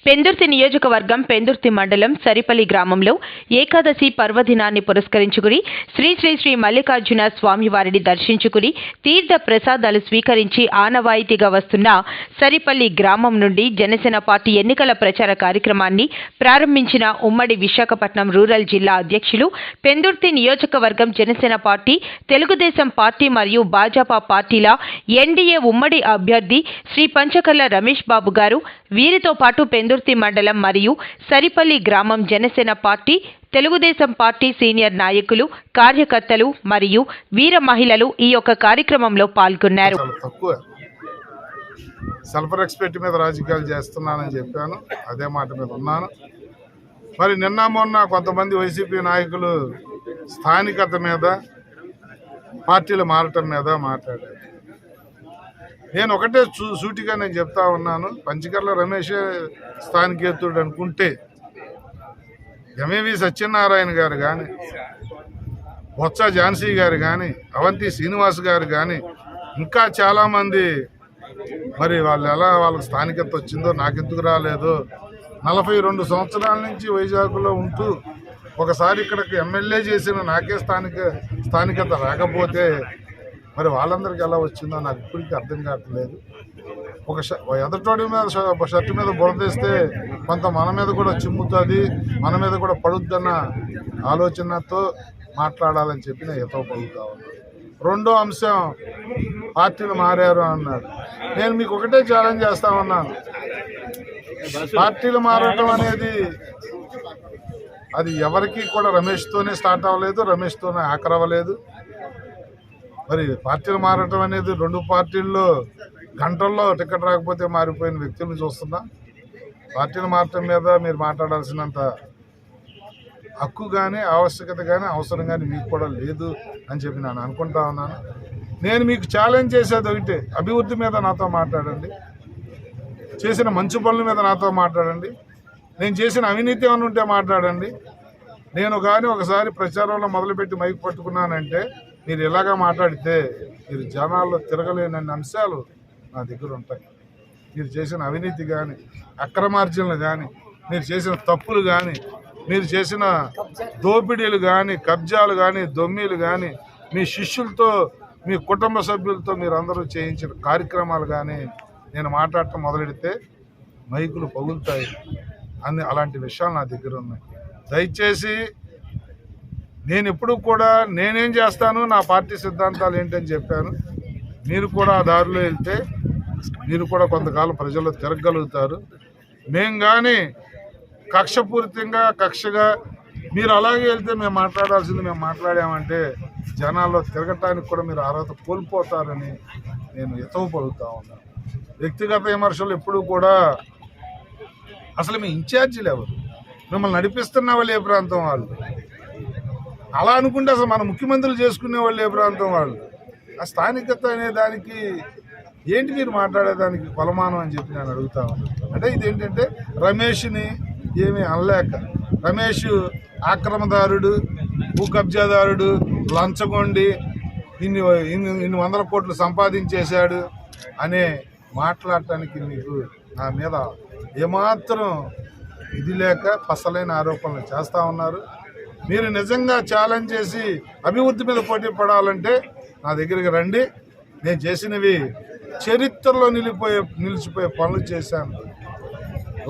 పెందుర్తి నియోజకవర్గం పెందుర్తి మండలం సరిపల్లి గ్రామంలో ఏకాదశి పర్వదినాన్ని పురస్కరించుకుని శ్రీ శ్రీ శ్రీ మల్లికార్జున స్వామివారిని దర్శించుకుని తీర్థ ప్రసాదాలు స్వీకరించి ఆనవాయితీగా వస్తున్న సరిపల్లి గ్రామం నుండి జనసేన పార్టీ ఎన్నికల ప్రచార కార్యక్రమాన్ని ప్రారంభించిన ఉమ్మడి విశాఖపట్నం రూరల్ జిల్లా అధ్యక్షులు, పెందుర్తి నియోజకవర్గం జనసేన పార్టీ, తెలుగుదేశం పార్టీ మరియు భాజపా పార్టీల ఎన్డీఏ ఉమ్మడి అభ్యర్థి శ్రీ పంచకర్ల రమేష్ బాబు గారు, వీరితో పాటు పెందుర్తి మండలం మరియు సరిపల్లి గ్రామం Janasena party, Telugu Desam party senior నాయకులు, కార్యకర్తలు మరియు వీర మహిళలు ఈ యొక్క కార్యక్రమంలో పాల్గొన్నారు. సల్ఫర్ ఎక్స్పెక్ట్ మీద రాజకీయాలు చేస్తున్నానని చెప్పాను, అదే మాట మీద ఉన్నాను. మరి నిన్న మొన్న కొంతమంది వైసీపీ నాయకులు స్థానికత మీద, పార్టీలు మారటం మీద మాట్లాడారు. నేను ఒకటే సూటిగా నేను చెప్తా ఉన్నాను, పంచకర్ల రమేష్ స్థానికేతుడు అనుకుంటే ఎంఏవి సత్యనారాయణ గారు కానీ, బొత్స ఝాన్సీ గారు కానీ, అవంతి శ్రీనివాస్ గారు కానీ, ఇంకా చాలామంది మరి వాళ్ళు ఎలా వాళ్ళకి స్థానికత వచ్చిందో నాకెందుకు రాలేదో, 42 సంవత్సరాల నుంచి వైజాగ్లో ఉంటూ ఒకసారి ఇక్కడికి ఎమ్మెల్యే చేసిన నాకే స్థానికత రాకపోతే మరి వాళ్ళందరికీ ఎలా వచ్చిందో నాకు ఇప్పటికీ అర్థం కావట్లేదు. ఒక ఎదటోడి మీద షర్టు మీద బురదేస్తే కొంత మన మీద కూడా చిమ్ముతుంది, మన మీద కూడా పడుద్దన్న ఆలోచనతో మాట్లాడాలని చెప్పి నేను ఎతో పలుకుతా ఉన్నాను. రెండో అంశం, పార్టీలు మారారు అన్నారు. నేను మీకు ఒకటే ఛాలెంజ్ చేస్తా ఉన్నాను, పార్టీలు మారటం అనేది అది ఎవరికి కూడా రమేష్తోనే స్టార్ట్ అవ్వలేదు, రమేష్తోనే ఆఖరవ్వలేదు. మరి పార్టీలు మారటం అనేది 2 పార్టీల్లో గంటల్లో టికెట్ రాకపోతే మారిపోయిన వ్యక్తులను చూస్తున్నా. పార్టీలు మారటం మీద మీరు మాట్లాడాల్సినంత హక్కు కానీ, ఆవశ్యకత కానీ, అవసరం కానీ మీకు కూడా లేదు అని చెప్పి నేను అనుకుంటా ఉన్నాను. నేను మీకు ఛాలెంజ్ చేసేది ఒకటి, అభివృద్ధి మీద నాతో మాట్లాడండి, చేసిన మంచి పనుల మీద నాతో మాట్లాడండి, నేను చేసిన అవినీతి ఏమైనా ఉంటే మాట్లాడండి. నేను కానీ ఒకసారి ప్రచారంలో మొదలుపెట్టి మైక్ పట్టుకున్నానంటే మీరు ఇలాగా మాట్లాడితే మీరు జనాల్లో తిరగలేనన్ని అంశాలు నా దగ్గర ఉంటాయి. మీరు చేసిన అవినీతి కానీ, అక్రమార్జనలు కానీ, మీరు చేసిన తప్పులు కానీ, మీరు చేసిన దోపిడీలు కానీ, కబ్జాలు కానీ, దొమ్మీలు కానీ, మీ శిష్యులతో, మీ కుటుంబ సభ్యులతో మీరు అందరూ చేయించిన కార్యక్రమాలు కానీ నేను మాట్లాడటం మొదలెడితే మైకులు పగులుతాయి అని అలాంటి విషయాలు నా దగ్గర ఉన్నాయి. దయచేసి నేను ఎప్పుడు కూడా నేనేం చేస్తాను, నా పార్టీ సిద్ధాంతాలు ఏంటని చెప్పాను. మీరు కూడా ఆ దారిలో వెళ్తే మీరు కూడా కొంతకాలం ప్రజల్లో తిరగలుగుతారు. మేము కానీ కక్షగా మీరు అలాగే వెళ్తే మేము మాట్లాడాల్సింది మేము మాట్లాడామంటే జనాల్లో తిరగటానికి కూడా మీరు అర్హత కోల్పోతారని నేను ఎతవు పలుకుతా ఉన్నాను. వ్యక్తిగత విమర్శలు ఎప్పుడు కూడా, అసలు మీ ఇన్ఛార్జీలు ఎవరు, మిమ్మల్ని నడిపిస్తున్న వాళ్ళు ఏ ప్రాంతం వాళ్ళు, అలా అనుకుంటే అసలు మన ముఖ్యమంత్రులు చేసుకునే వాళ్ళు ఏ ప్రాంతం వాళ్ళు, ఆ స్థానికత అనే దానికి ఏంటి మీరు మాట్లాడేదానికి కొలమానం అని చెప్పి నేను అడుగుతా ఉన్నాను. అంటే ఇదేంటంటే రమేష్ని ఏమీ అనలేక, రమేష్ ఆక్రమదారుడు, భూ కబ్జాదారుడు, లంచగొండి, ఇన్ని 100 కోట్లు సంపాదించేశాడు అనే మాట్లాడటానికి మీకు నా మీద ఏమాత్రం ఇది లేక పసలైన ఆరోపణలు చేస్తూ ఉన్నారు. మీరు నిజంగా ఛాలెంజ్ చేసి అభివృద్ధి మీద పోటీ పడాలంటే నా దగ్గరికి రండి. నేను చేసినవి చరిత్రలో నిలిచిపోయే పనులు చేశాను.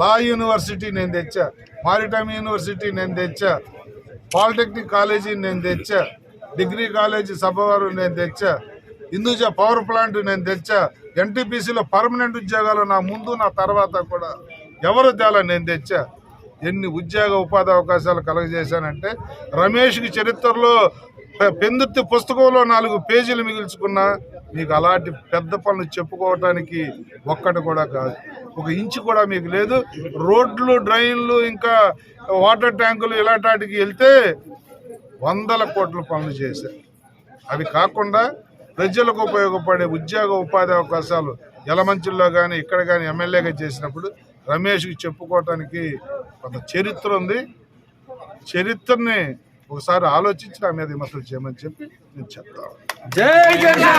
లా యూనివర్సిటీ నేను తెచ్చా, మారిటైమ్ యూనివర్సిటీ నేను తెచ్చా, పాలిటెక్నిక్ కాలేజీ నేను తెచ్చా, డిగ్రీ కాలేజీ సభవారు నేను తెచ్చా, హిందూజా పవర్ ప్లాంట్ నేను తెచ్చా, ఎన్టీపీసీలో పర్మనెంట్ ఉద్యోగాలు నా ముందు నా తర్వాత కూడా ఎవరు తేలా నేను తెచ్చా. ఎన్ని ఉద్యోగ ఉపాధి అవకాశాలు కలగజేశానంటే రమేష్కి చరిత్రలో పెందుర్తి పుస్తకంలో 4 పేజీలు మిగిల్చుకున్నా మీకు అలాంటి పెద్ద పనులు చెప్పుకోవటానికి ఒక్కటి కూడా కాదు, 1 ఇంచు కూడా మీకు లేదు. రోడ్లు, డ్రైన్లు, ఇంకా వాటర్ ట్యాంకులు ఇలాంటికి వెళ్తే 100 కోట్ల పనులు చేశారు. అవి కాకుండా ప్రజలకు ఉపయోగపడే ఉద్యోగ ఉపాధి అవకాశాలు యలమంచిల్లో కానీ ఇక్కడ కానీ ఎమ్మెల్యేగా చేసినప్పుడు రమేష్కి చెప్పుకోవటానికి కొంత చరిత్ర ఉంది. చరిత్రని ఒకసారి ఆలోచించి నా మీద విమర్శలు చేయమని చెప్పి నేను చెప్తాను. జై జనసేన.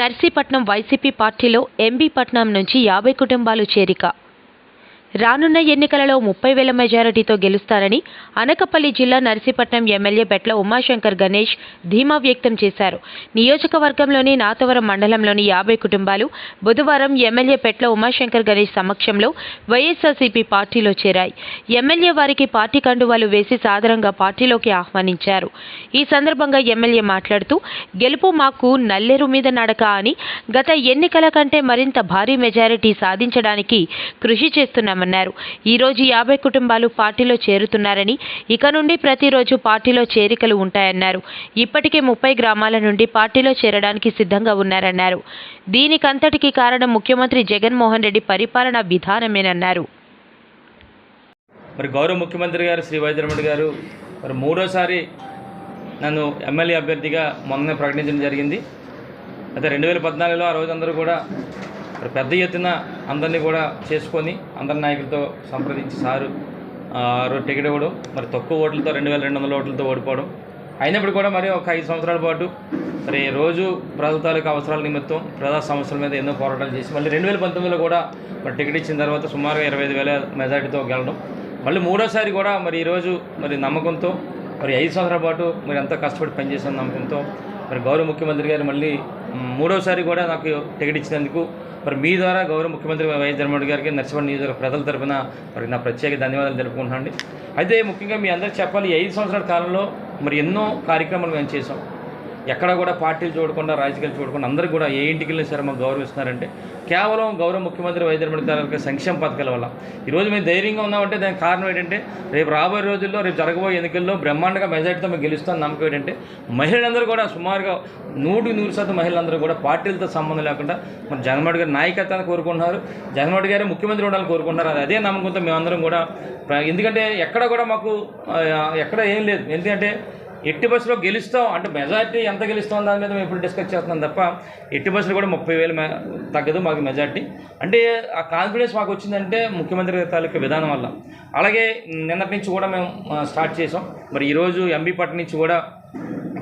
నర్సీపట్నం వైసీపీ పార్టీలో ఎంబీ పట్నం నుంచి 50 కుటుంబాలు చేరిక. రానున్న ఎన్నికలలో 30,000 మెజారిటీతో గెలుస్తారని అనకాపల్లి జిల్లా నర్సీపట్నం ఎమ్మెల్యే పెట్ల ఉమాశంకర్ గణేష్ ధీమా వ్యక్తం చేశారు. నియోజకవర్గంలోని నాతవరం మండలంలోని 50 కుటుంబాలు బుధవారం ఎమ్మెల్యే పెట్ల ఉమాశంకర్ గణేష్ సమక్షంలో వైఎస్ఆర్సీపీ పార్టీలో చేరాయి. ఎమ్మెల్యే వారికి పార్టీ కండువాలు వేసి సాదరంగా పార్టీలోకి ఆహ్వానించారు. ఈ సందర్భంగా ఎమ్మెల్యే మాట్లాడుతూ గెలుపు మాకు నల్లేరు మీద నడక అని గత ఎన్నికల కంటే మరింత భారీ మెజారిటీ సాధించడానికి కృషి చేస్తున్నామన్నారు. ఈ రోజు 50 కుటుంబాలు పార్టీలో చేరుతున్నారని ఇక నుండి ప్రతిరోజు పార్టీలో చేరికలు ఉంటాయన్నారు. ఇప్పటికే 30 గ్రామాల నుండి పార్టీలో చేరడానికి సిద్ధంగా ఉన్నారన్నారు. దీనికంతటికీ కారణం ముఖ్యమంత్రి జగన్మోహన్ రెడ్డి పరిపాలనా విధానమేనన్నారు. మరి గౌరవ ముఖ్యమంత్రి గారు శ్రీ వైద్యరమణ గారు మరి మూడోసారి నన్ను ఎమ్మెల్యే అభ్యర్థిగా మొన్న ప్రకటించడం జరిగింది. అయితే 2014లో ఆ రోజు అందరూ కూడా మరి పెద్ద ఎత్తున అందరినీ కూడా చేసుకొని అందరి నాయకులతో సంప్రదించి సారు టికెట్ ఇవ్వడం, మరి తక్కువ ఓట్లతో 2,200 ఓట్లతో ఓడిపోవడం. అయినప్పుడు కూడా మరి ఒక 5 సంవత్సరాల పాటు మరి రోజు ప్రజల తాలూకు అవసరాల నిమిత్తం ప్రజా సమస్యల మీద ఎన్నో పోరాటాలు చేసి మళ్ళీ 2019లో కూడా మరి టికెట్ ఇచ్చిన తర్వాత సుమారుగా 25,000 మెజార్టీతో గెలడం. మళ్ళీ మూడోసారి కూడా మరి ఈరోజు మరి నమ్మకంతో మరి 5 సంవత్సరాల పాటు మరి ఎంతో కష్టపడి పనిచేసిన నమ్మకంతో మరి గౌరవ ముఖ్యమంత్రి గారు మళ్ళీ మూడోసారి కూడా నాకు టికెట్ ఇచ్చినందుకు మరి మీ ద్వారా గౌరవ ముఖ్యమంత్రి వైఎస్ జగన్మోహన్ గారికి నర్సీపట్నం నియోజకవర్గ ప్రజల తరఫున మరి నా ప్రత్యేక ధన్యవాదాలు తెలుపుకుంటున్నాండి. అయితే ముఖ్యంగా మీ అందరికీ చెప్పాలి, 5 సంవత్సరాల కాలంలో మరి ఎన్నో కార్యక్రమాలు మేము చేసాం. ఎక్కడ కూడా పార్టీలు చూడకుండా రాజకీయాలు చూడకుండా అందరూ కూడా ఏ ఇంటికి వెళ్ళినా సరే మాకు గౌరవిస్తున్నారంటే కేవలం గౌరవ ముఖ్యమంత్రి వైఎస్ జగన్మోహన్ గారి సంక్షేమ పథకాల వల్ల ఈరోజు మేము ధైర్యంగా ఉన్నామంటే దానికి కారణం ఏంటంటే రేపు రాబోయే రోజుల్లో రేపు జరగబోయే ఎన్నికల్లో బ్రహ్మాండంగా మెజార్టీతో మేము గెలుస్తామని నమ్మకం ఏంటంటే మహిళలందరూ కూడా సుమారుగా 100% మహిళలందరూ కూడా పార్టీలతో సంబంధం లేకుండా మన జగన్మోహన్ గారి నాయకత్వాన్ని కోరుకుంటున్నారు. జగన్మోహన్ గారే ముఖ్యమంత్రి ఉండాలని కోరుకుంటున్నారు. అదే నమ్మకంతో మేమందరం కూడా, ఎందుకంటే ఎక్కడ కూడా మాకు ఎక్కడ ఏం లేదు, ఎందుకంటే ఎట్టి బస్సులో గెలుస్తాం అంటే మెజార్టీ ఎంత గెలుస్తాం దాని మీద మేము ఇప్పుడు డిస్కస్ చేస్తున్నాం తప్ప ఎట్టి బస్సులు కూడా 30,000 తగ్గదు మాకు మెజార్టీ. అంటే ఆ కాన్ఫిడెన్స్ మాకు వచ్చిందంటే ముఖ్యమంత్రి తాలూకా విధానం వల్ల. అలాగే నిన్నటి నుంచి కూడా మేము స్టార్ట్ చేసాం. మరి ఈరోజు ఎంబీ పట్నం నుంచి కూడా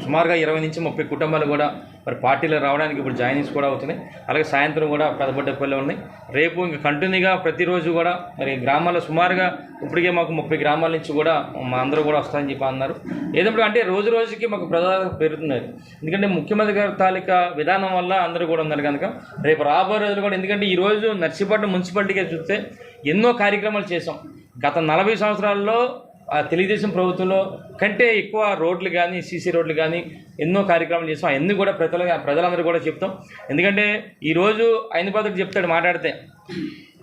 సుమారుగా 20 నుంచి 30 కుటుంబాలు కూడా మరి పార్టీలో రావడానికి ఇప్పుడు జాయినింగ్స్ కూడా అవుతున్నాయి. అలాగే సాయంత్రం కూడా పెద్దబడ్డపల్లి ఉన్నాయి. రేపు ఇంకా కంటిన్యూగా ప్రతిరోజు కూడా మరి గ్రామాల్లో సుమారుగా ఇప్పటికే మాకు 30 గ్రామాల నుంచి కూడా మా అందరూ కూడా వస్తారని చెప్పి అన్నారు. ఏదప్పుడు అంటే రోజు రోజుకి మాకు ప్రజలు పెరుగుతున్నారు. ఎందుకంటే ముఖ్యమంత్రి గారి తాలూకా విధానం వల్ల అందరూ కూడా ఉన్నారు కనుక రేపు రాబోయే రోజులు కూడా, ఎందుకంటే ఈరోజు నర్సీపట్నం మున్సిపాలిటీగా చూస్తే ఎన్నో కార్యక్రమాలు చేసాం. గత 40 సంవత్సరాల్లో తెలుగుదేశం ప్రభుత్వంలో కంటే ఎక్కువ రోడ్లు కానీ సీసీ రోడ్లు కానీ ఎన్నో కార్యక్రమాలు చేస్తాం. అవన్నీ కూడా ప్రజలందరూ కూడా చెప్తాం. ఎందుకంటే ఈరోజు ఆయన పాత్రకు చెప్తాడు, మాట్లాడితే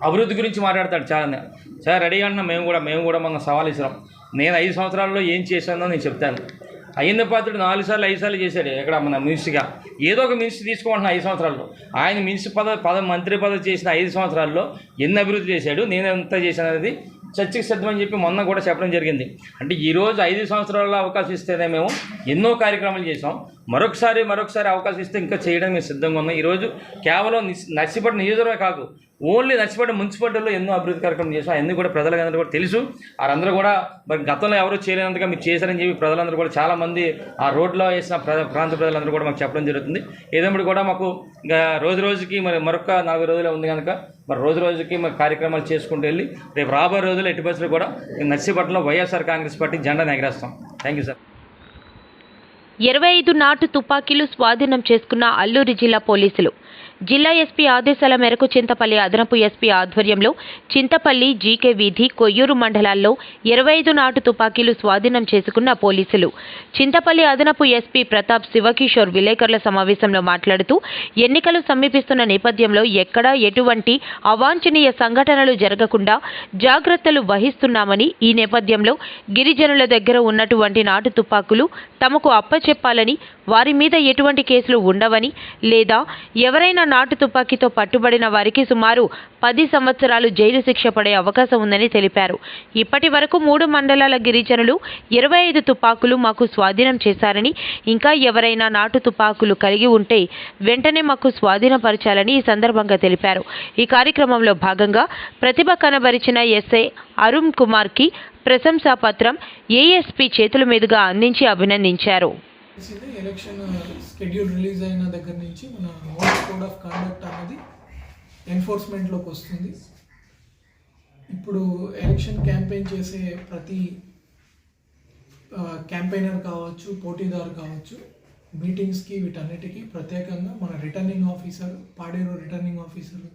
అభివృద్ధి గురించి మాట్లాడతాడు చాలా. చాలా రెడీగా అన్నా మేము కూడా మన సవాల్ ఇస్తాం. నేను 5 సంవత్సరాల్లో ఏం చేశానో నేను చెప్తాను. అయ్యన్న పాత్రుడు 4 సార్లు 5 సార్లు చేశాడు ఎక్కడ మన మినిస్టర్గా. ఏదో ఒక మినిస్టర్ తీసుకోమంటున్నా 5 సంవత్సరాల్లో. ఆయన మినిస్టర్ మంత్రి పదవి చేసిన 5 సంవత్సరాల్లో ఎన్ని అభివృద్ధి చేశాడు, నేను ఎంత చేశాను అనేది చర్చకి సిద్ధమని చెప్పి మొన్న కూడా చెప్పడం జరిగింది. అంటే ఈరోజు 5 సంవత్సరాల అవకాశం ఇస్తేనే మేము ఎన్నో కార్యక్రమాలు చేసాం. మరొకసారి అవకాశం ఇస్తే ఇంకా చేయడానికి మేము సిద్ధంగా ఉన్నాం. ఈరోజు కేవలం నర్సీపట్నం నియోజకవర్గమే కాదు, ఓన్లీ నర్సీపట్నం మున్సిపాలిటీలో ఎన్నో అభివృద్ధి కార్యక్రమం చేసాం. అన్నీ కూడా ప్రజలందరూ కూడా తెలుసు. వారందరూ కూడా మరి గతంలో ఎవరూ చేయలేనంతగా మీరు చేశారని చెప్పి ప్రజలందరూ కూడా చాలామంది ఆ రోడ్లో వేసిన ప్రాంత ప్రజలందరూ కూడా మాకు చెప్పడం జరుగుతుంది. ఏదైనా కూడా మాకు ఇంకా రోజుకి మరొక 40 రోజులే ఉంది కనుక మరి రోజుకి మరి కార్యక్రమాలు చేసుకుంటూ వెళ్ళి రేపు రాబోయే రోజుల్లో ఎట్టి బస్సులు కూడా నర్సీపట్నంలో వైఎస్ఆర్ కాంగ్రెస్ పార్టీ జెండా ఎగరేస్తాం. Thank you sir. 25 నాటు తుపాకీలు స్వాధీనం చేసుకున్న అల్లూరి జిల్లా పోలీసులు. జిల్లా ఎస్పీ ఆదేశాల మేరకు చింతపల్లి అదనపు ఎస్పీ ఆధ్వర్యంలో చింతపల్లి, జీకే వీధి, కొయ్యూరు మండలాల్లో 25 నాటు తుపాకీలు స్వాధీనం చేసుకున్న పోలీసులు. చింతపల్లి అదనపు ఎస్పీ ప్రతాప్ శివకిషోర్ విలేకరుల సమావేశంలో మాట్లాడుతూ ఎన్నికలు సమీపిస్తున్న నేపథ్యంలో ఎక్కడా ఎటువంటి అవాంఛనీయ సంఘటనలు జరగకుండా జాగ్రత్తలు వహిస్తున్నామని, ఈ నేపథ్యంలో గిరిజనుల దగ్గర ఉన్నటువంటి నాటు తుపాకులు తమకు అప్పచెప్పాలని వారి మీద ఎటువంటి కేసులు ఉండవని లేదా ఎవరైనా నాటు తుపాకీతో పట్టుబడిన వారికి సుమారు 10 సంవత్సరాలు జైలు శిక్ష పడే అవకాశం ఉందని తెలిపారు. ఇప్పటి వరకు 3 మండలాల గిరిజనులు 25 తుపాకులు మాకు స్వాధీనం చేశారని, ఇంకా ఎవరైనా నాటు తుపాకులు కలిగి ఉంటే వెంటనే మాకు స్వాధీనపరచాలని ఈ సందర్భంగా తెలిపారు. ఈ కార్యక్రమంలో భాగంగా ప్రతిభ కనబరిచిన ఎస్ఐ అరుణ్ కుమార్కి ప్రశంసా పత్రం ఏఎస్పీ చేతుల మీదుగా అందించి అభినందించారు. ఎలక్షన్ షెడ్యూల్ రిలీజ్ అయిన దగ్గర నుంచి మన మోడల్ కోడ్ ఆఫ్ కాండక్ట్ అనేది ఎన్ఫోర్స్మెంట్లోకి వస్తుంది. ఇప్పుడు ఎలక్షన్ క్యాంపెయిన్ చేసే ప్రతి క్యాంపెయినర్ కావచ్చు, పోటీదారు కావచ్చు, మీటింగ్స్కి వీటన్నిటికీ ప్రత్యేకంగా మన returning officer, Paderu returning officer,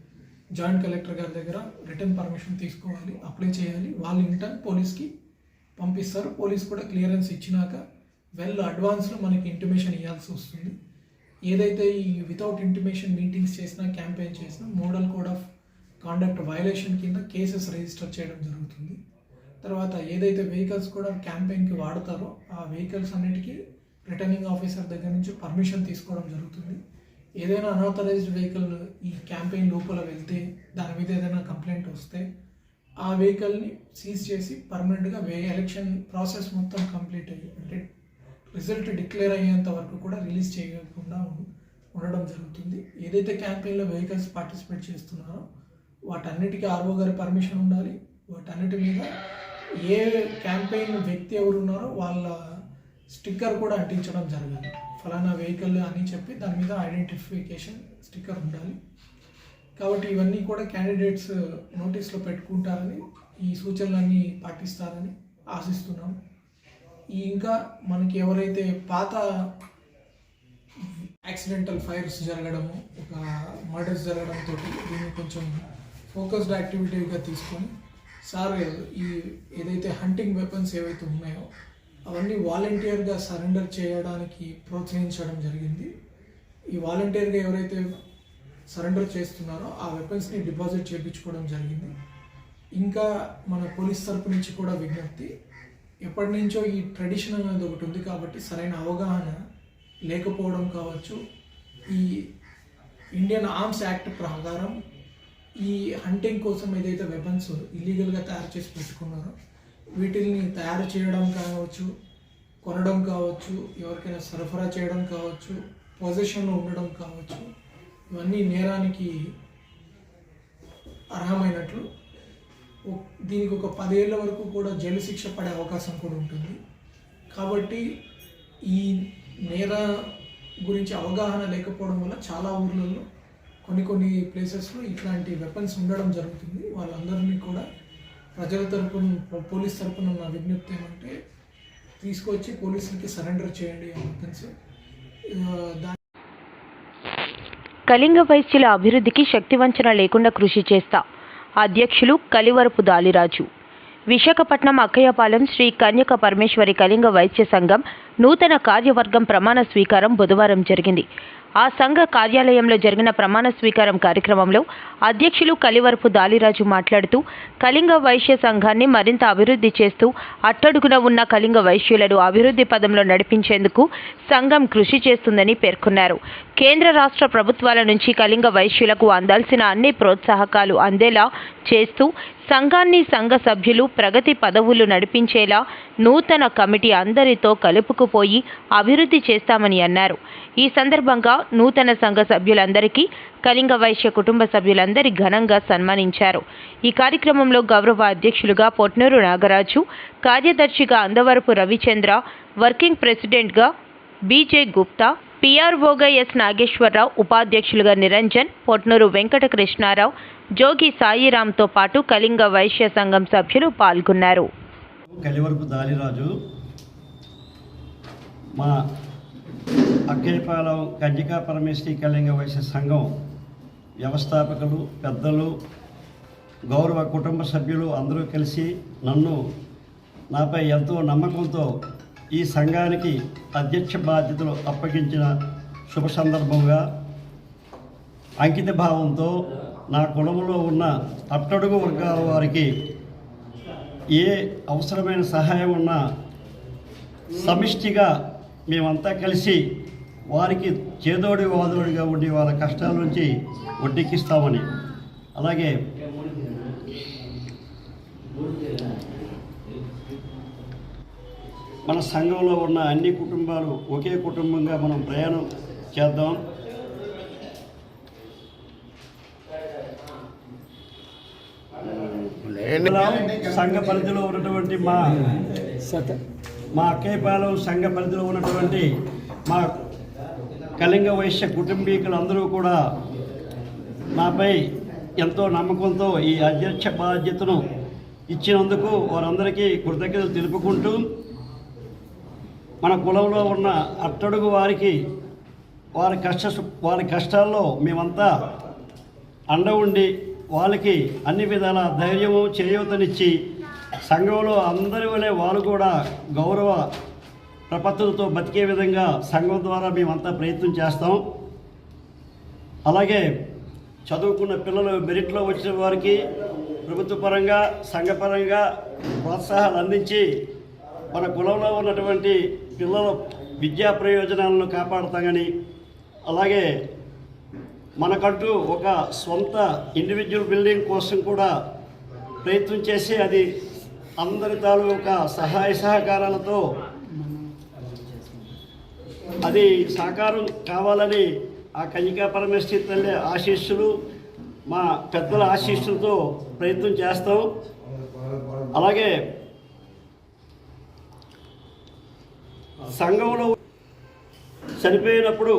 joint collector గారి దగ్గర రిటర్న్ పర్మిషన్ తీసుకోవాలి, అప్లై చేయాలి. వాళ్ళు ఇంటర్న్ పోలీస్కి పంపిస్తారు. పోలీస్ కూడా క్లియరెన్స్ ఇచ్చినాక అడ్వాన్స్లో మనకి ఇంటిమేషన్ ఇవ్వాల్సి వస్తుంది. ఏదైతే ఈ వితౌట్ ఇంటిమేషన్ మీటింగ్స్ చేసినా, క్యాంపెయిన్ చేసినా model code of conduct violation కింద కేసెస్ రిజిస్టర్ చేయడం జరుగుతుంది. తర్వాత ఏదైతే వెహికల్స్ కూడా క్యాంపెయిన్కి వాడతారో ఆ వెహికల్స్ అన్నిటికీ రిటర్నింగ్ ఆఫీసర్ దగ్గర నుంచి పర్మిషన్ తీసుకోవడం జరుగుతుంది. ఏదైనా అన్ఆథరైజ్డ్ వెహికల్ ఈ క్యాంపెయిన్ లోపల వెళ్తే, దాని మీద ఏదైనా కంప్లైంట్ వస్తే ఆ వెహికల్ని సీజ్ చేసి పర్మనెంట్గా ఎలక్షన్ ప్రాసెస్ మొత్తం కంప్లీట్ అయ్యి, అంటే రిజల్ట్ డిక్లేర్ అయ్యేంత వరకు కూడా రిలీజ్ చేయకుండా ఉండడం జరుగుతుంది. ఏదైతే క్యాంపెయిన్లో వెహికల్స్ పార్టిసిపేట్ చేస్తున్నారో వాటన్నిటికీ ఆర్ఓ గారి పర్మిషన్ ఉండాలి. వాటన్నిటి మీద ఏ క్యాంపెయిన్ వ్యక్తి ఎవరు ఉన్నారో వాళ్ళ స్టిక్కర్ కూడా అంటించడం జరగాలి. ఫలానా వెహికల్ అని చెప్పి దాని మీద ఐడెంటిఫికేషన్ స్టిక్కర్ ఉండాలి. కాబట్టి ఇవన్నీ కూడా క్యాండిడేట్స్ నోటీస్లో పెట్టుకుంటారని, ఈ సూచనలన్నీ పాటిస్తారని ఆశిస్తున్నాం. ఇంకా మనకి ఎవరైతే పాత యాక్సిడెంటల్ ఫైర్స్ జరగడము, ఒక మర్డర్స్ జరగడంతో దీన్ని కొంచెం ఫోకస్డ్ యాక్టివిటీగా తీసుకొని సార్ ఈ ఏదైతే హంటింగ్ వెపన్స్ ఏవైతే ఉన్నాయో అవన్నీ వాలంటీర్గా సరెండర్ చేయడానికి ప్రోత్సహించడం జరిగింది. ఈ వాలంటీర్గా ఎవరైతే సరెండర్ చేస్తున్నారో ఆ వెపన్స్ని డిపాజిట్ చేయించుకోవడం జరిగింది. ఇంకా మన పోలీస్ తరపు నుంచి కూడా విజ్ఞప్తి, ఎప్పటి నుంచో ఈ ట్రెడిషన్ అనేది ఒకటి ఉంది కాబట్టి సరైన అవగాహన లేకపోవడం కావచ్చు. ఈ ఇండియన్ ఆర్మ్స్ యాక్ట్ ప్రకారం ఈ హంటింగ్ కోసం ఏదైతే వెపన్స్ ఇల్లీగల్గా తయారు చేసి పెట్టుకున్నారో వీటిని తయారు చేయడం కావచ్చు, కొనడం కావచ్చు, ఎవరికైనా సరఫరా చేయడం కావచ్చు, పొజిషన్లో ఉండడం కావచ్చు, ఇవన్నీ నేరానికి అర్హమైనట్లు. దీనికి ఒక 10 ఏళ్ల వరకు కూడా జైలు శిక్ష పడే అవకాశం కూడా ఉంటుంది. కాబట్టి ఈ నేర గురించి అవగాహన లేకపోవడం వల్ల చాలా ఊర్లలో కొన్ని ప్లేసెస్లో ఇట్లాంటి వెపన్స్ ఉండడం జరుగుతుంది. వాళ్ళందరినీ కూడా ప్రజల తరపున, పోలీస్ తరపున నా విజ్ఞప్తి ఏమంటే తీసుకొచ్చి పోలీసులకి సరెండర్ చేయండి ఆ వెపన్స్. కళింగ వైశ్యుల అభివృద్ధికి శక్తివంచన లేకుండా కృషి చేస్తా. అధ్యక్షులు కలివరపు దాలిరాజు. విశాఖపట్నం అక్కయ్యపాలెం శ్రీ కన్యక పరమేశ్వరి కళింగ వైశ్య సంఘం నూతన కార్యవర్గం ప్రమాణ స్వీకారం బుధవారం జరిగింది. ఆ సంఘ కార్యాలయంలో జరిగిన ప్రమాణ స్వీకారం కార్యక్రమంలో అధ్యక్షులు కలివరపు దాలిరాజు మాట్లాడుతూ కళింగ వైశ్య సంఘాన్ని మరింత అభివృద్ధి చేస్తూ అట్టడుగున ఉన్న కళింగ వైశ్యులను అభివృద్ధి పదంలో నడిపించేందుకు సంఘం కృషి చేస్తుందని పేర్కొన్నారు. కేంద్ర రాష్ట్ర ప్రభుత్వాల నుంచి కళింగ వైశ్యులకు అందాల్సిన అన్ని ప్రోత్సాహకాలు అందేలా చేస్తూ సంఘాన్ని సంఘ సభ్యులు ప్రగతి పదవులు నడిపించేలా నూతన కమిటీ అందరితో కలుపుకుపోయి అభివృద్ధి చేస్తామని అన్నారు. ఈ సందర్భంగా నూతన సంఘ సభ్యులందరికీ కళింగ వైశ్య కుటుంబ సభ్యులందరి ఘనంగా సన్మానించారు. ఈ కార్యక్రమంలో గౌరవ అధ్యక్షులుగా పొట్నూరు నాగరాజు, కార్యదర్శిగా అందవరపు రవిచంద్ర, వర్కింగ్ ప్రెసిడెంట్గా బీజే గుప్తా, పిఆర్ఓగా ఎస్ నాగేశ్వరరావు, ఉపాధ్యక్షులుగా నిరంజన్, పొట్నూరు వెంకట కృష్ణారావు, జోగి సాయిరాంతో పాటు కళింగ వైశ్య సంఘం సభ్యులు పాల్గొన్నారు. కలివరపు దాలిరాజు, మా అక్కయ్యపాలెం కన్యకా పరమేశ్వరి కళింగ వైశ్య సంఘం వ్యవస్థాపకులు, పెద్దలు, గౌరవ కుటుంబ సభ్యులు అందరూ కలిసి నాపై ఎంతో నమ్మకంతో ఈ సంఘానికి అధ్యక్ష బాధ్యతలు అప్పగించిన శుభ సందర్భంగా అంకిత భావంతో నా కులంలో ఉన్న అట్టడుగు వర్గాల వారికి ఏ అవసరమైన సహాయం ఉన్నా సమిష్టిగా మేమంతా కలిసి వారికి చేదోడి వాదోడిగా ఉండి వాళ్ళ కష్టాల నుంచి ఒడ్డెక్కిస్తామని, అలాగే మన సంఘంలో ఉన్న అన్ని కుటుంబాలు ఒకే కుటుంబంగా మనం ప్రయాణం చేద్దాం. సంఘ పరిధిలో ఉన్నటువంటి మా అక్కయ్యపాలెం సంఘ పరిధిలో ఉన్నటువంటి మా కళింగ వైశ్య కుటుంబీకులందరూ కూడా నాపై ఎంతో నమ్మకంతో ఈ అధ్యక్ష బాధ్యతను ఇచ్చినందుకు వారందరికీ కృతజ్ఞతలు తెలుపుకుంటూ, మన కులంలో ఉన్న అట్టడుగు వారికి వారి కష్టాల్లో మేమంతా అండ ఉండి వాళ్ళకి అన్ని విధాల ధైర్యము చేయూతనిచ్చి సంఘంలో అందరి వలె వాళ్ళు కూడా గౌరవ ప్రపత్తులతో బతికే విధంగా సంఘం ద్వారా మేమంతా ప్రయత్నం చేస్తాం. అలాగే చదువుకున్న పిల్లలు మెరిట్లో వచ్చిన వారికి ప్రభుత్వ పరంగా సంఘపరంగా ప్రోత్సాహాలు అందించి మన కులంలో ఉన్నటువంటి పిల్లల విద్యా ప్రయోజనాలను కాపాడుతామని, అలాగే మనకంటూ ఒక సొంత ఇండివిజువల్ బిల్డింగ్ కోసం కూడా ప్రయత్నం చేసి అది అందరి తాలూకా సహాయ సహకారాలతో అది సాకారం కావాలని ఆ కన్యకా పరమేశ్వరి తల్లి ఆశీస్సులు, మా పెద్దల ఆశీస్సులతో ప్రయత్నం చేస్తాం. అలాగే సంఘంలో చనిపోయినప్పుడు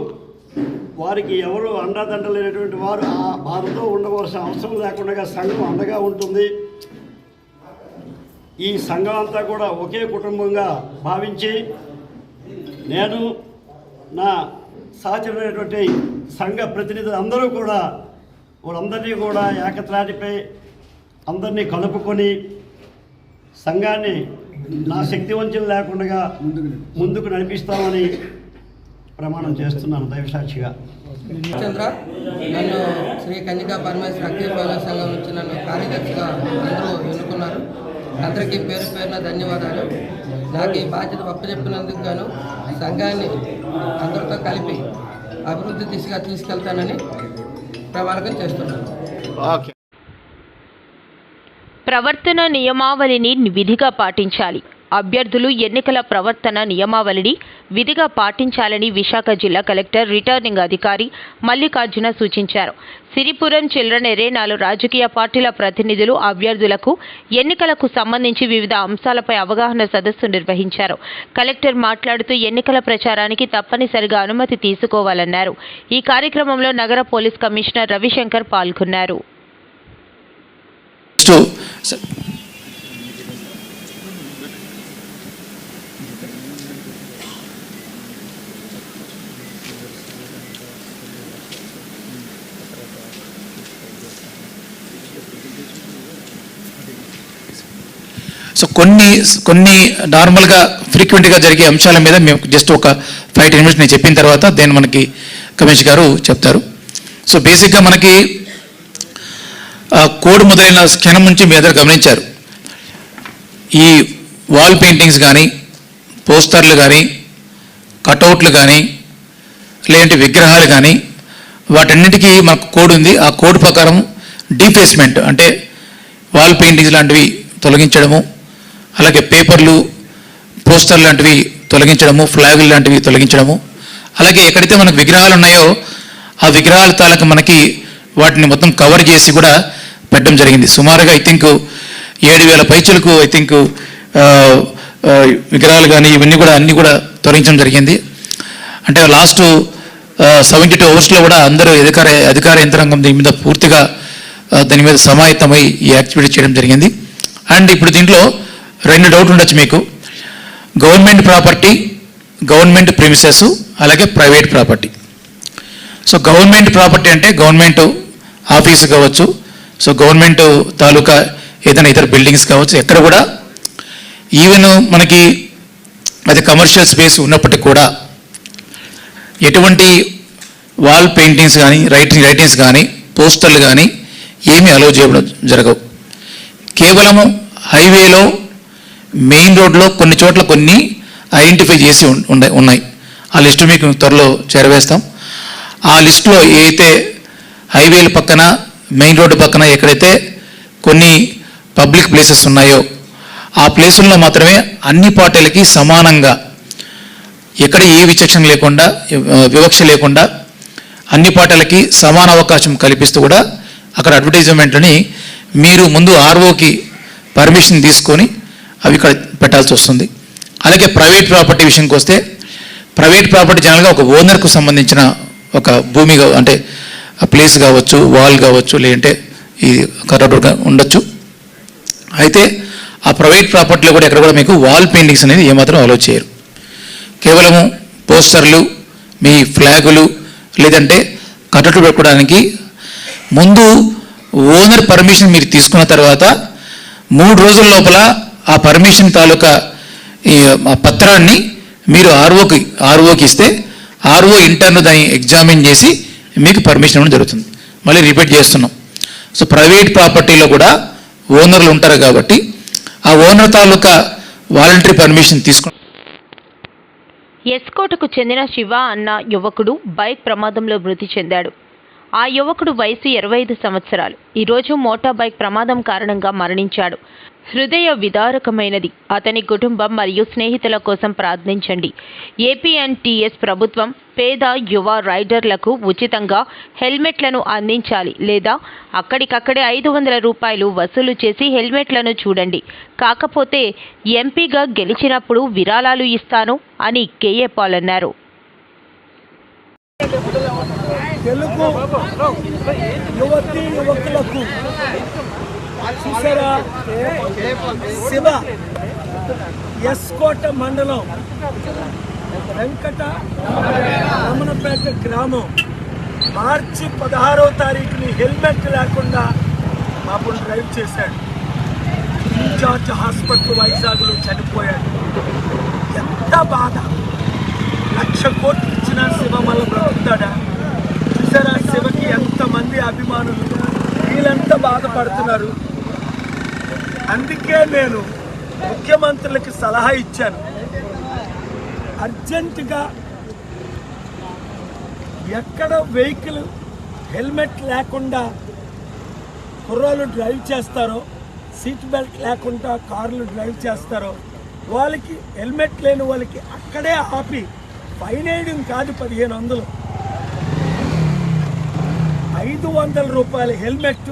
వారికి ఎవరు అండాదండలేనటువంటి వారు ఆ బాధతో ఉండవలసిన అవసరం లేకుండా సంఘం అండగా ఉంటుంది. ఈ సంఘం అంతా కూడా ఒకే కుటుంబంగా భావించి నేను నా సహచరులైనటువంటి సంఘ ప్రతినిధులు అందరూ కూడా వాళ్ళందరినీ కూడా ఏకత్రాటిపై అందరినీ కలుపుకొని సంఘాన్ని నా శక్తి వంచన లేకుండా ముందుకు నడిపిస్తామని ప్రమాణం చేస్తున్నాను దైవసాక్షిగా. చంద్ర, నన్ను శ్రీ కన్యకా పరమేశ్వరి అక్కయ్యపాలెం సంఘం నుంచి నన్ను కార్యదర్శిగా అందరూ ఎన్నుకున్నారు. అందరికీ పేరు పేరున ధన్యవాదాలు. నాకు ఈ బాధ్యత అప్పచెప్పినందుకు గాను సంఘాన్ని అందరితో కలిపి అభివృద్ధి దిశగా తీసుకెళ్తానని ప్రమాణం చేస్తున్నాను. ప్రవర్తన నియమావళిని విధిగా పాటించాలి. అభ్యర్థులు ఎన్నికల ప్రవర్తన నియమావళిని విధిగా పాటించాలని విశాఖ జిల్లా కలెక్టర్ రిటర్నింగ్ అధికారి మల్లికార్జున సూచించారు. సిరిపురం చిల్డ్రన్ ఎరేనాలో రాజకీయ పార్టీల ప్రతినిధులు అభ్యర్థులకు ఎన్నికలకు సంబంధించి వివిధ అంశాలపై అవగాహన సదస్సు నిర్వహించారు. కలెక్టర్ మాట్లాడుతూ ఎన్నికల ప్రచారానికి తప్పనిసరిగా అనుమతి తీసుకోవాలన్నారు. ఈ కార్యక్రమంలో నగర పోలీస్ కమిషనర్ రవిశంకర్ పాల్గొన్నారు. సో కొన్ని నార్మల్గా ఫ్రీక్వెంట్గా జరిగే అంశాల మీద మేము జస్ట్ ఒక 5-10 minutes నేను చెప్పిన తర్వాత దెన్ మనకి కమిషనర్ గారు చెప్తారు. సో బేసిక్గా మనకి కోడ్ మొదలైన క్షణం నుంచి మీ అందరూ గమనించారు. ఈ వాల్ పెయింటింగ్స్ కానీ, పోస్టర్లు కానీ, కటౌట్లు కానీ, లేదంటే విగ్రహాలు కానీ వాటన్నిటికీ మాకు కోడ్ ఉంది. ఆ కోడ్ ప్రకారం డీఫేస్మెంట్ అంటే వాల్ పెయింటింగ్స్ లాంటివి తొలగించడము, అలాగే పేపర్లు, పోస్టర్ లాంటివి తొలగించడము, ఫ్లాగులు లాంటివి తొలగించడము, అలాగే ఎక్కడైతే మనకు విగ్రహాలు ఉన్నాయో ఆ విగ్రహాల తాలూకు మనకి వాటిని మొత్తం కవర్ చేసి కూడా పెట్టడం జరిగింది. సుమారుగా ఐ థింక్ 7,000 పైచలకు ఐ థింక్ విగ్రహాలు కానీ ఇవన్నీ కూడా అన్నీ కూడా తొలగించడం జరిగింది. అంటే లాస్ట్ 72 hours కూడా అందరూ అధికార యంత్రాంగం దీని మీద పూర్తిగా దాని మీద సమాయత్తమై ఈ యాక్టివిటీ చేయడం జరిగింది. అండ్ ఇప్పుడు దీంట్లో 2 డౌట్లు ఉండొచ్చు మీకు. గవర్నమెంట్ ప్రాపర్టీ, గవర్నమెంట్ ప్రిమిసెస్, అలాగే private property. So government property అంటే గవర్నమెంట్ ఆఫీసు కావచ్చు, సో గవర్నమెంట్ తాలూకా ఏదైనా ఇతర బిల్డింగ్స్ కావచ్చు, ఎక్కడ కూడా ఈవెన్ మనకి అది కమర్షియల్ స్పేస్ ఉన్నప్పటికీ కూడా ఎటువంటి వాల్ పెయింటింగ్స్ కానీ, రైటింగ్స్ కానీ, పోస్టర్లు కానీ ఏమీ అలౌ చేయడం జరగవు. కేవలము హైవేలో, మెయిన్ రోడ్లో కొన్ని చోట్ల కొన్ని ఐడెంటిఫై చేసి ఉన్నాయి. ఆ లిస్టు మీకు త్వరలో చేరవేస్తాం. ఆ లిస్టులో ఏదైతే హైవేల పక్కన, మెయిన్ రోడ్డు పక్కన ఎక్కడైతే కొన్ని పబ్లిక్ ప్లేసెస్ ఉన్నాయో ఆ ప్లేసుల్లో మాత్రమే అన్ని పార్టీలకి సమానంగా, ఎక్కడ ఏ వివక్ష లేకుండా అన్ని పార్టీలకి సమాన అవకాశం కల్పిస్తూ కూడా అక్కడ అడ్వర్టైజ్మెంట్ని మీరు ముందు ఆర్ఓకి పర్మిషన్ తీసుకొని అవి ఇక్కడ పెట్టాల్సి వస్తుంది. అలాగే ప్రైవేట్ ప్రాపర్టీ విషయానికి వస్తే, ప్రైవేట్ ప్రాపర్టీ జనరల్గా ఒక ఓనర్కు సంబంధించిన ఒక భూమి అంటే ప్లేస్ కావచ్చు, వాల్ కావచ్చు, లేదంటే ఈ కరెక్ట్గా ఉండొచ్చు. అయితే ఆ ప్రైవేట్ ప్రాపర్టీలో కూడా ఎక్కడ కూడా మీకు వాల్ పెయింటింగ్స్ అనేది ఏమాత్రం అలో చేయరు. కేవలము పోస్టర్లు, మీ ఫ్లాగులు, లేదంటే కట్టట్లు పెట్టుకోవడానికి ముందు ఓనర్ పర్మిషన్ మీరు తీసుకున్న తర్వాత 3 రోజుల లోపల ఆ పర్మిషన్ తాలూకా ఆ పత్రాన్ని మీరు ఆర్ఓకి ఇస్తే ఆర్ఓ ఇంటర్ను దాన్ని ఎగ్జామిన్ చేసి మీకు పర్మిషన్ ఇవ్వడం జరుగుతుంది. మళ్ళీ రిపీట్ చేస్తున్నాం. సో ప్రైవేట్ ప్రాపర్టీలో కూడా ఓనర్లు ఉంటారు కాబట్టి ఆ ఓనర్ తాలూకా వాలంటరీ పర్మిషన్ తీసుకుని. ఎస్కోటకు చెందిన శివ అన్న యువకుడు బైక్ ప్రమాదంలో మృతి చెందాడు. ఆ యువకుడు వయసు 25 సంవత్సరాలు. ఈరోజు మోటార్ బైక్ ప్రమాదం కారణంగా మరణించాడు. హృదయ విదారకమైనది. అతని కుటుంబం మరియు స్నేహితుల కోసం ప్రార్థించండి. ఏపీఎన్టీఎస్ ప్రభుత్వం పేద యువ రైడర్లకు ఉచితంగా హెల్మెట్లను అందించాలి, లేదా అక్కడికక్కడే 500 రూపాయలు వసూలు చేసి హెల్మెట్లను చూడండి. కాకపోతే ఎంపీగా గెలిచినప్పుడు విరాళాలు ఇస్తాను అని కేఏ పాల్ అన్నారు. తెలుగు యువతీ యువకులకు చూసారా, శివ ఎస్కోట మండలం వెంకట రమణపేట గ్రామం మార్చి 16వ తారీఖుని హెల్మెట్ లేకుండా పాపం డ్రైవ్ చేశాడు. ఇన్ఛార్జ్ హాస్పిటల్ వైజాగ్లో చనిపోయాడు. ఎంత బాధ! 1,00,000 కోట్లు ఇచ్చిన శివ మళ్ళీ బ్రతుకుతాడా? చూసారా శివకి ఎంతమంది అభిమానులు, వీళ్ళంతా బాధపడుతున్నారు. అందుకే నేను ముఖ్యమంత్రులకి సలహా ఇచ్చాను, అర్జెంటుగా ఎక్కడ వెహికల్ హెల్మెట్ లేకుండా కుర్రాళ్ళు డ్రైవ్ చేస్తారో, సీట్ బెల్ట్ లేకుండా కార్లు డ్రైవ్ చేస్తారో వాళ్ళకి, హెల్మెట్ లేని వాళ్ళకి అక్కడే ఆపి ఫైన్ వేయడం కాదు, 1500 500 రూపాయల హెల్మెట్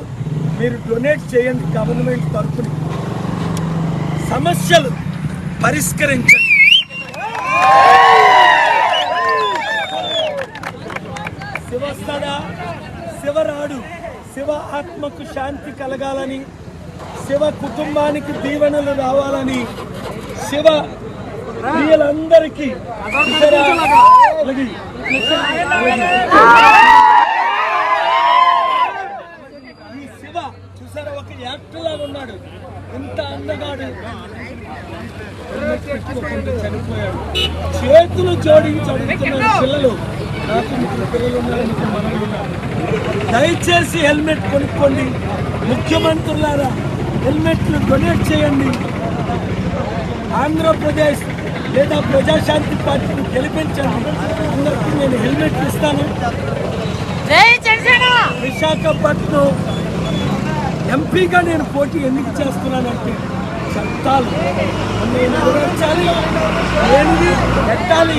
మీరు డొనేట్ చేయండి గవర్నమెంట్ తరఫున. సమస్యలు పరిష్కరించండి. శివ వస్తాడా? శివ రాడు. శివ ఆత్మకు శాంతి కలగాలని, శివ కుటుంబానికి దీవెనలు రావాలని, శివ వీళ్ళందరికీ ఈ శివ చూసారా ఒక యాక్టర్ లాగా ఉన్నాడు, ఇంత అందగాడు, చనిపోయాడు. చేతులు జోడించి అడుగుతున్నారు పిల్లలు, నాకు 3 పిల్లలు ఉన్నారు, మనలు ఉన్నారు, దయచేసి హెల్మెట్ కొనుక్కోండి. ముఖ్యమంత్రులారా హెల్మెట్లు డొనేట్ చేయండి. ఆంధ్రప్రదేశ్ లేదా ప్రజాశాంతి పార్టీని గెలిపించండి. అందరికీ నేను హెల్మెట్ ఇస్తాను. విశాఖపట్నం ఎంపీగా నేను పోటీ ఎందుకు చేస్తున్నానంటే చట్టాలు నేను నెరవేర్చాలి, లేనిది పెట్టాలి.